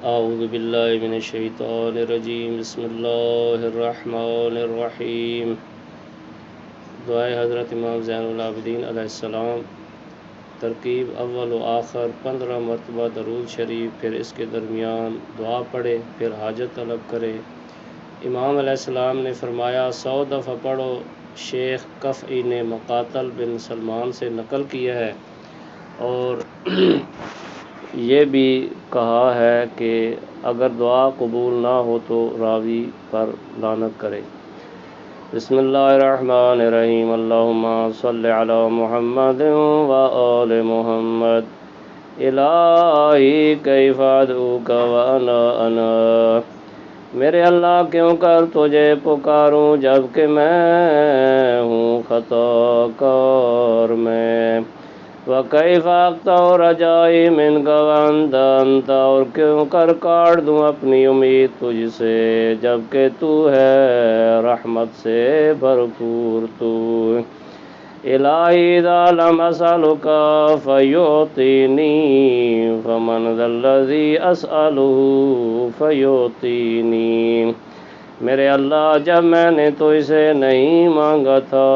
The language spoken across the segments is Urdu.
اعوذ باللہ من الشیطان الرجیم بسم اللہ الرحمن الرحیم۔ دعائے حضرت امام زین العابدین علیہ السلام۔ ترکیب اول و آخر 15 مرتبہ درود شریف، پھر اس کے درمیان دعا پڑھے، پھر حاجت طلب کرے۔ امام علیہ السلام نے فرمایا 100 دفعہ پڑھو۔ شیخ کفعی نے مقاتل بن سلمان سے نقل کیا ہے، اور یہ بھی کہا ہے کہ اگر دعا قبول نہ ہو تو راوی پر لعنت کرے۔ بسم اللہ الرحمن الرحیم۔ اللہم صل علی محمد و آل محمد۔ الہی کیف ادعوک وانا میرے اللہ کیوں کر تجھے پکاروں جبکہ میں ہوں خطا کار میں۔ وَكَيْفَ أَقْطَعُ رَجَائِي مِنْكَ وَأَنْتَ أَنْتَ اور کیوں کر کاٹ دوں اپنی امید تجھ سے جبکہ تو ہے رحمت سے بھرپور تو۔ الہی اذا لم أسألك فيعطيني فمن ذا الذي أسأله فيعطيني۔ میرے اللہ جب میں نے تو اسے نہیں مانگا تھا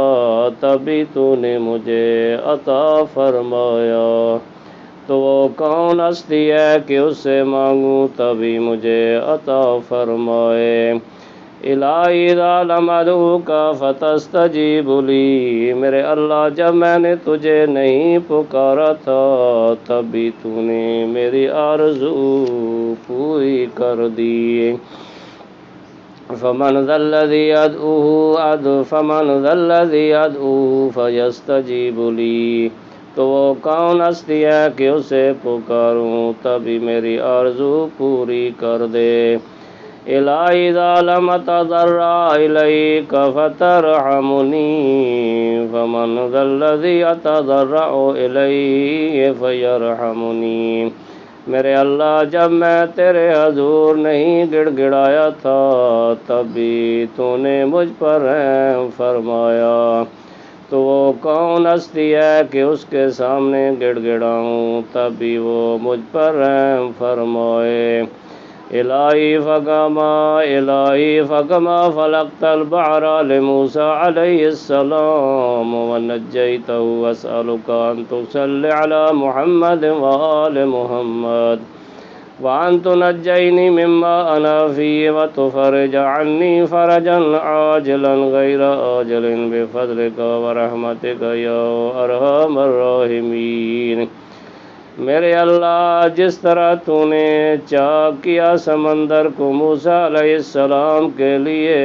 تبھی تو نے مجھے عطا فرمایا، تو وہ کون ہستی ہے کہ اس سے مانگوں تبھی مجھے عطا فرمائے۔ الہی اذا لم ادعوک فتستجیب لی۔ میرے اللہ جب میں نے تجھے نہیں پکارا تھا تبھی تو نے میری آرزو پوری کر دی۔ فمن ذا الذی ادعوہ فیستجیب لی۔ تو وہ کون ہستی ہے کہ اسے پکاروں تبھی میری آرزو پوری کر دے۔ الہی اذا لم اتضرع الیک فترحمنی فمن ذا الذی اتضرع الیہ فیرحمنی۔ میرے اللہ جب میں تیرے حضور نہیں گڑ گڑایا تھا تب بھی تو نے مجھ پر رحم فرمایا، تو وہ کون ہستی ہے کہ اس کے سامنے گڑ گڑاؤں تب بھی وہ مجھ پر رحم فرمائے۔ الہی فکما فلقت البحر لموسیٰ علیہ السلام ونجیتہ اسألک ان تصلی علی محمد وآل محمد وان تنجینی مما انا فیہ وتفرج عنی فرجا عاجلا غیر آجل بفضلک ورحمتک یا ارحم الراحمین۔ میرے اللہ جس طرح تو نے چاک کیا سمندر کو موسیٰ علیہ السلام کے لیے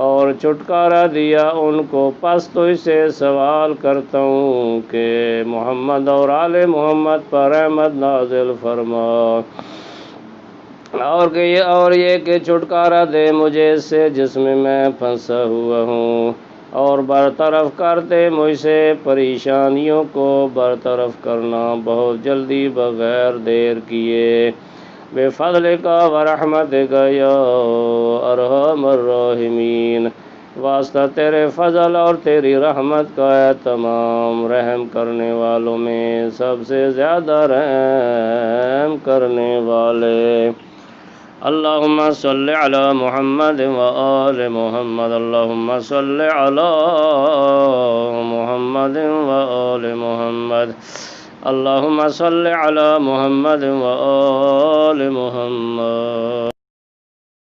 اور چھٹکارا دیا ان کو، پس تو اسے سوال کرتا ہوں کہ محمد اور آل محمد پر رحمت نازل فرما، اور یہ کہ چھٹکارا دے مجھے اس سے جس میں پھنسا ہوا ہوں، اور برطرف کر دے مجھ سے پریشانیوں کو برطرف کرنا بہت جلدی بغیر دیر کیے۔ بفضلک ورحمتک یا ارحم الراحمین۔ واسطہ تیرے فضل اور تیری رحمت کا ہے تمام رحم کرنے والوں میں سب سے زیادہ رحم کرنے والے۔ اللہم صل علی محمد وآل محمد۔ اللہم صل علی محمد وآل محمد۔ اللہم صل علی محمد وآل محمد۔